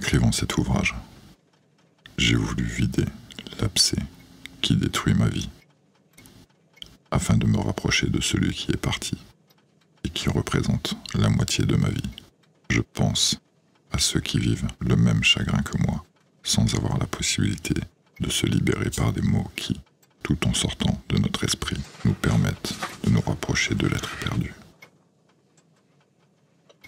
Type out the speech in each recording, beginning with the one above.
écrivant cet ouvrage, j'ai voulu vider l'abcès qui détruit ma vie, afin de me rapprocher de celui qui est parti et qui représente la moitié de ma vie. Je pense à ceux qui vivent le même chagrin que moi, sans avoir la possibilité de se libérer par des mots qui, tout en sortant de notre esprit, nous permettent de nous rapprocher de l'être perdu.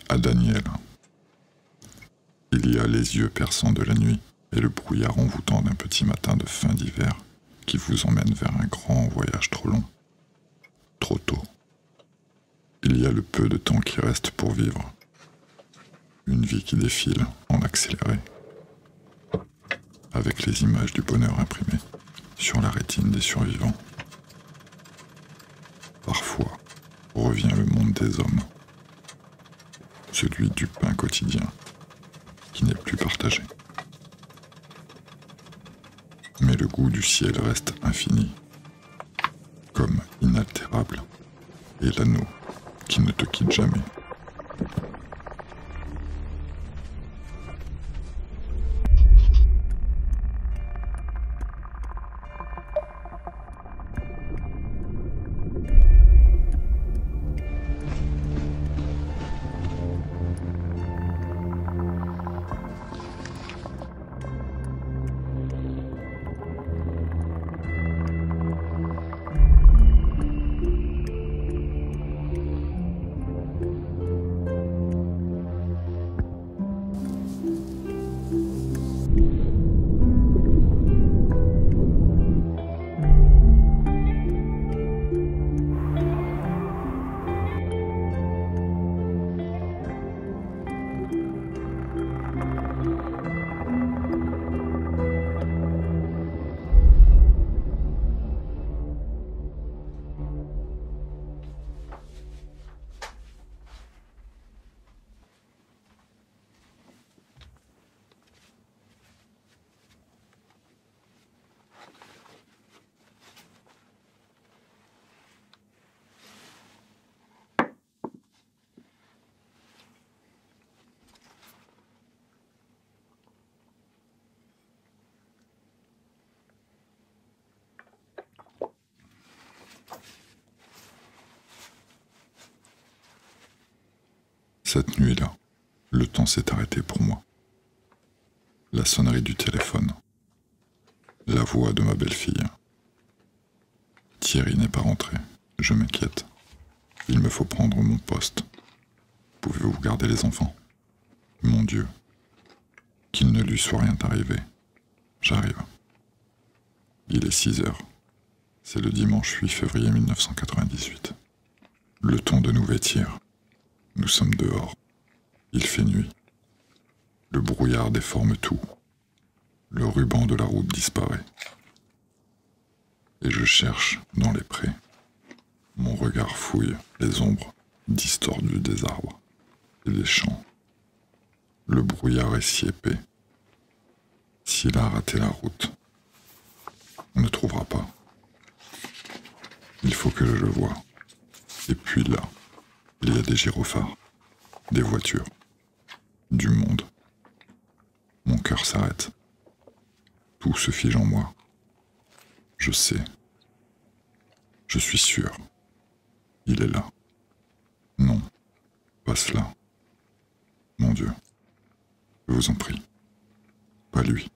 À Daniel, il y a les yeux perçants de la nuit et le brouillard envoûtant d'un petit matin de fin d'hiver qui vous emmène vers un grand voyage trop long, trop tôt. Il y a le peu de temps qui reste pour vivre, une vie qui défile en accéléré, avec les images du bonheur imprimées sur la rétine des survivants. Parfois revient le monde des hommes, celui du pain quotidien qui n'est plus partagé. Mais le goût du ciel reste infini, comme inaltérable, et l'anneau qui ne te quitte jamais. Cette nuit-là, le temps s'est arrêté pour moi. La sonnerie du téléphone. La voix de ma belle-fille. Thierry n'est pas rentré. Je m'inquiète. Il me faut prendre mon poste. Pouvez-vous garder les enfants? Mon Dieu. Qu'il ne lui soit rien arrivé. J'arrive. Il est 6 heures. C'est le dimanche 8 février 1998. Le temps de nous vêtir. Nous sommes dehors. Il fait nuit. Le brouillard déforme tout. Le ruban de la route disparaît. Et je cherche dans les prés. Mon regard fouille les ombres distordues des arbres et des champs. Le brouillard est si épais. S'il a raté la route, on ne trouvera pas. Il faut que je le voie. Et puis là, il y a des gyrophares, des voitures, du monde. Mon cœur s'arrête. Tout se fige en moi. Je sais. Je suis sûr. Il est là. Non, pas cela. Mon Dieu. Je vous en prie. Pas lui.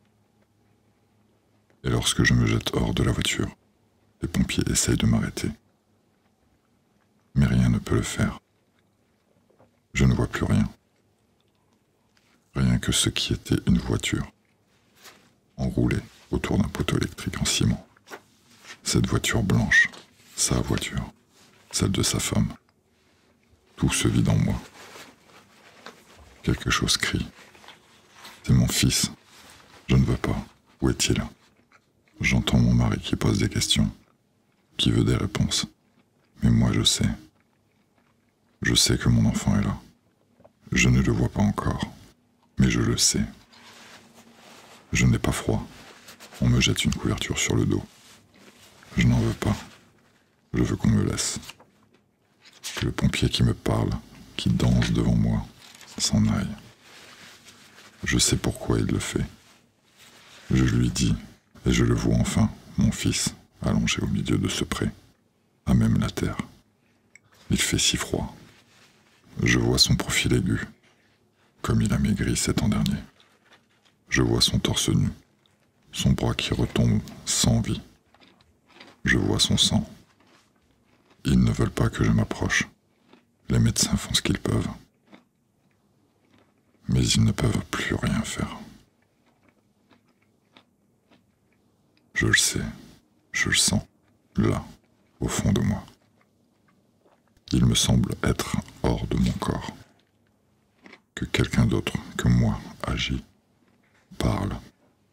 Et lorsque je me jette hors de la voiture, les pompiers essayent de m'arrêter. Mais rien ne peut le faire. Je ne vois plus rien. Rien que ce qui était une voiture, enroulée autour d'un poteau électrique en ciment. Cette voiture blanche, sa voiture, celle de sa femme. Tout se vide en moi. Quelque chose crie. C'est mon fils. Je ne veux pas. Où est-il? J'entends mon mari qui pose des questions, qui veut des réponses. Mais moi je sais. Je sais que mon enfant est là. Je ne le vois pas encore, mais je le sais. Je n'ai pas froid. On me jette une couverture sur le dos. Je n'en veux pas. Je veux qu'on me laisse. Que le pompier qui me parle, qui danse devant moi, s'en aille. Je sais pourquoi il le fait. Je lui dis, et je le vois enfin, mon fils, allongé au milieu de ce pré, à même la terre. Il fait si froid. Je vois son profil aigu, comme il a maigri 7 ans dernier. Je vois son torse nu, son bras qui retombe sans vie. Je vois son sang. Ils ne veulent pas que je m'approche. Les médecins font ce qu'ils peuvent. Mais ils ne peuvent plus rien faire. Je le sais, je le sens, là, au fond de moi. Il me semble être hors de mon corps. Que quelqu'un d'autre que moi agit, parle,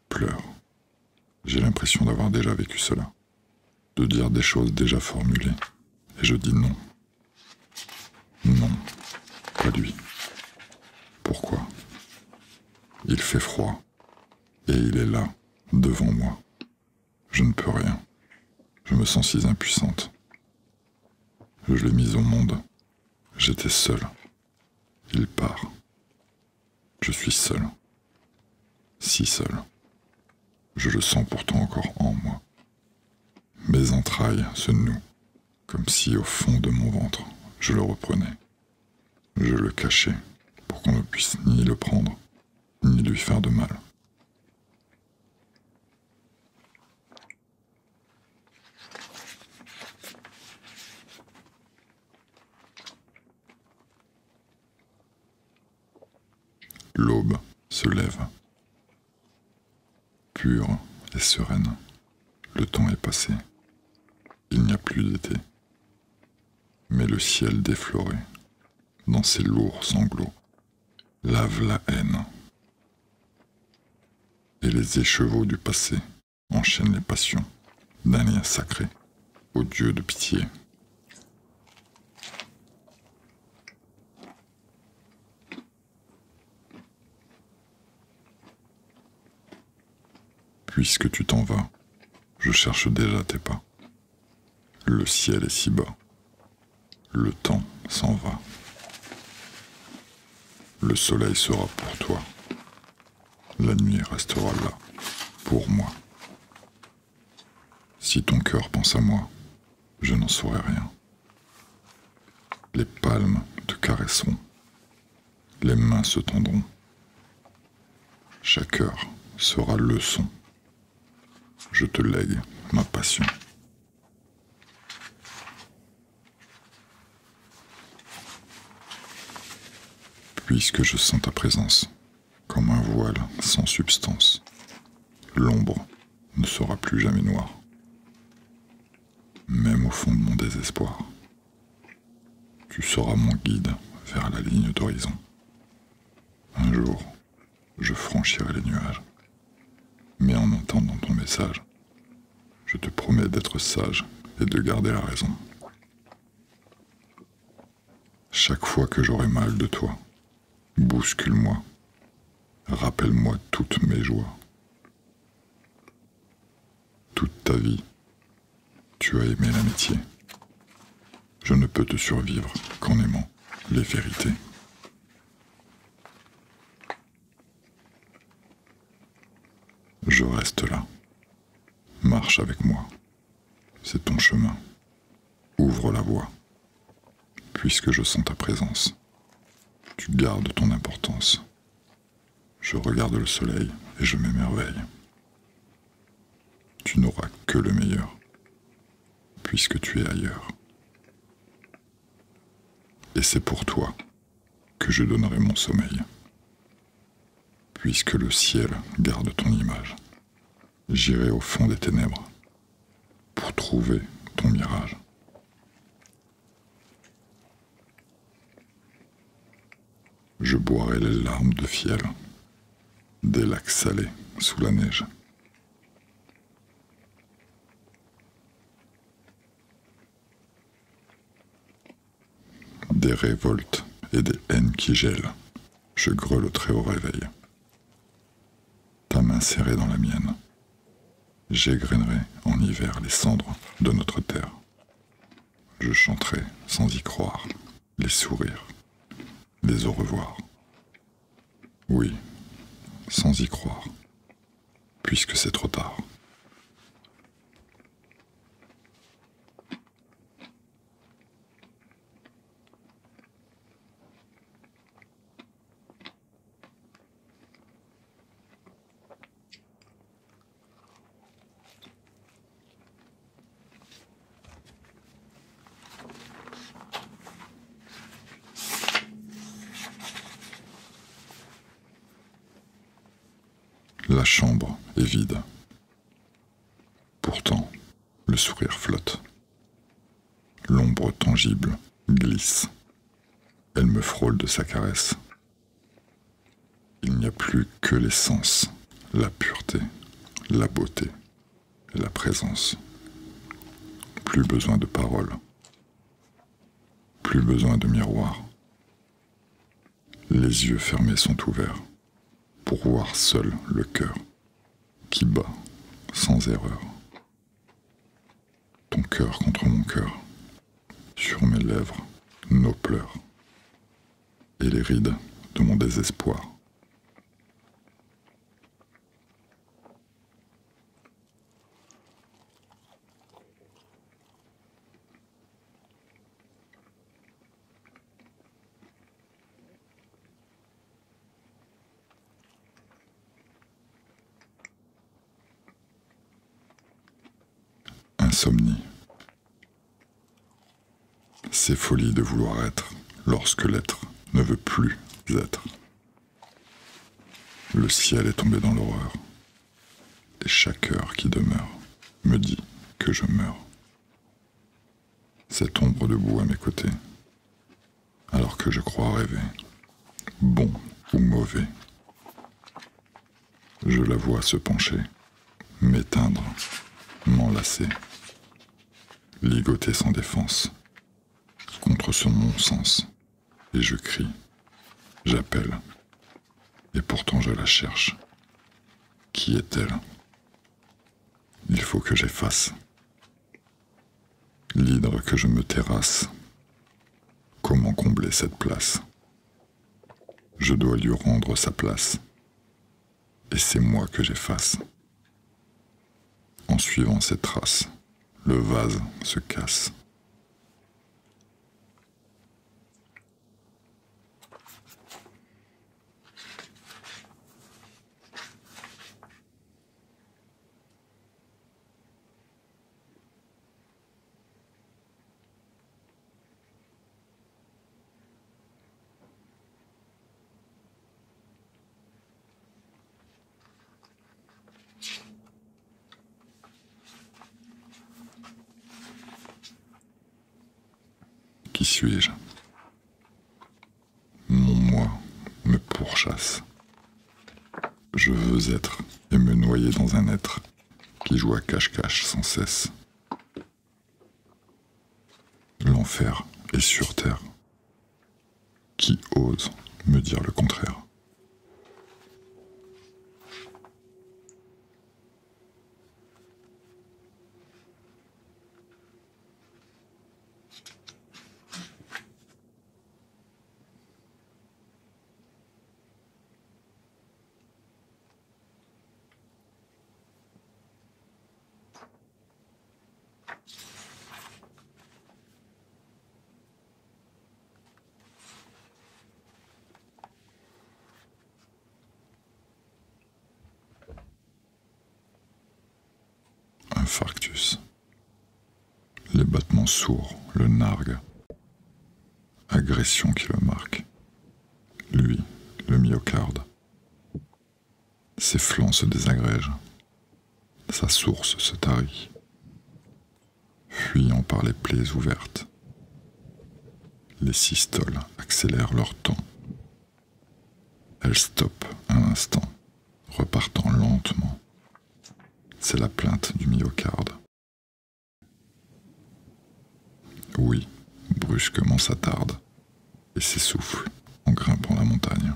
pleure. J'ai l'impression d'avoir déjà vécu cela, de dire des choses déjà formulées. Et je dis non. Non, pas lui. Pourquoi? Il fait froid, et il est là, devant moi. Je ne peux rien. Je me sens si impuissante. Je l'ai mis au monde. J'étais seul. Il part. Je suis seul. Si seul. Je le sens pourtant encore en moi. Mes entrailles se nouent, comme si au fond de mon ventre, je le reprenais. Je le cachais, pour qu'on ne puisse ni le prendre, ni lui faire de mal. L'aube se lève. Pure et sereine, le temps est passé. Il n'y a plus d'été. Mais le ciel défloré, dans ses lourds sanglots, lave la haine. Et les écheveaux du passé enchaînent les passions d'un lien sacré au Dieu de pitié. Puisque tu t'en vas, je cherche déjà tes pas. Le ciel est si bas. Le temps s'en va. Le soleil sera pour toi. La nuit restera là, pour moi. Si ton cœur pense à moi, je n'en saurai rien. Les palmes te caresseront. Les mains se tendront. Chaque heure sera leçon. Je te lègue ma passion. Puisque je sens ta présence, comme un voile sans substance, l'ombre ne sera plus jamais noire, même au fond de mon désespoir. Tu seras mon guide vers la ligne d'horizon. Un jour, je franchirai les nuages, mais en entendant ton message, je te promets d'être sage et de garder la raison. Chaque fois que j'aurai mal de toi, bouscule-moi, rappelle-moi toutes mes joies. Toute ta vie, tu as aimé l'amitié. Je ne peux te survivre qu'en aimant les vérités. Je reste là. Marche avec moi. C'est ton chemin. Ouvre la voie. Puisque je sens ta présence, tu gardes ton importance. Je regarde le soleil et je m'émerveille. Tu n'auras que le meilleur, puisque tu es ailleurs. Et c'est pour toi que je donnerai mon sommeil, puisque le ciel garde ton image. J'irai au fond des ténèbres pour trouver ton mirage. Je boirai les larmes de fiel des lacs salés sous la neige. Des révoltes et des haines qui gèlent, je grelotterai au réveil. Ta main serrée dans la mienne, j'égrainerai en hiver les cendres de notre terre. Je chanterai sans y croire les sourires, les au revoir. Oui, sans y croire, puisque c'est trop tard. La chambre est vide. Pourtant, le sourire flotte. L'ombre tangible glisse. Elle me frôle de sa caresse. Il n'y a plus que l'essence, la pureté, la beauté et la présence. Plus besoin de paroles. Plus besoin de miroir. Les yeux fermés sont ouverts pour voir seul le cœur qui bat sans erreur. Ton cœur contre mon cœur, sur mes lèvres, nos pleurs et les rides de mon désespoir. Insomnie. C'est folie de vouloir être lorsque l'être ne veut plus être. Le ciel est tombé dans l'horreur, et chaque heure qui demeure me dit que je meurs. Cette ombre debout à mes côtés, alors que je crois rêver, bon ou mauvais. Je la vois se pencher, m'éteindre, m'enlacer, ligoter sans défense, contre ce non-sens, et je crie, j'appelle, et pourtant je la cherche. Qui est-elle? Il faut que j'efface. L'hydre que je me terrasse. Comment combler cette place? Je dois lui rendre sa place, et c'est moi que j'efface. En suivant ses traces, le vase se casse. Qui suis-je? Mon moi me pourchasse. Je veux être et me noyer dans un être qui joue à cache-cache sans cesse. L'enfer est sur terre. Qui ose me dire le contraire? Infarctus. Les battements sourds le narguent. Agression qui le marque. Lui, le myocarde. Ses flancs se désagrègent. Sa source se tarit. Fuyant par les plaies ouvertes. Les systoles accélèrent leur temps. Elles stoppent un instant, repartant lentement. C'est la plainte du myocarde. Oui, brusquement s'attarde et s'essouffle en grimpant la montagne.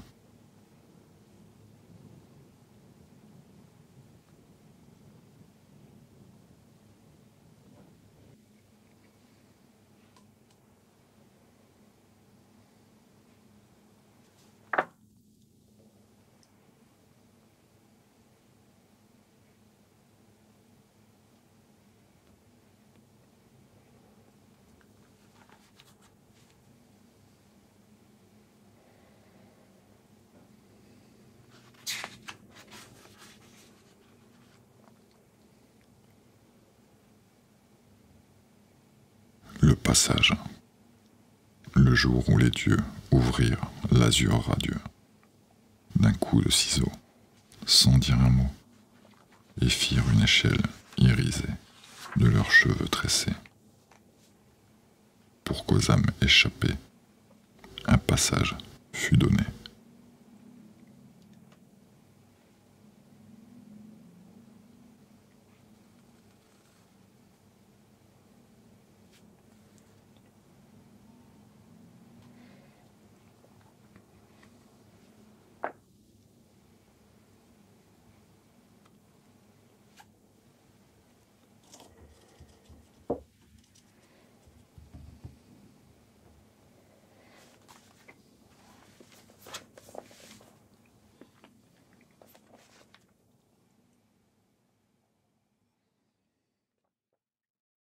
Le passage. Le jour où les dieux ouvrirent l'azur radieux, d'un coup de ciseau, sans dire un mot, et firent une échelle irisée de leurs cheveux tressés, pour qu'aux âmes échappées, un passage fut donné.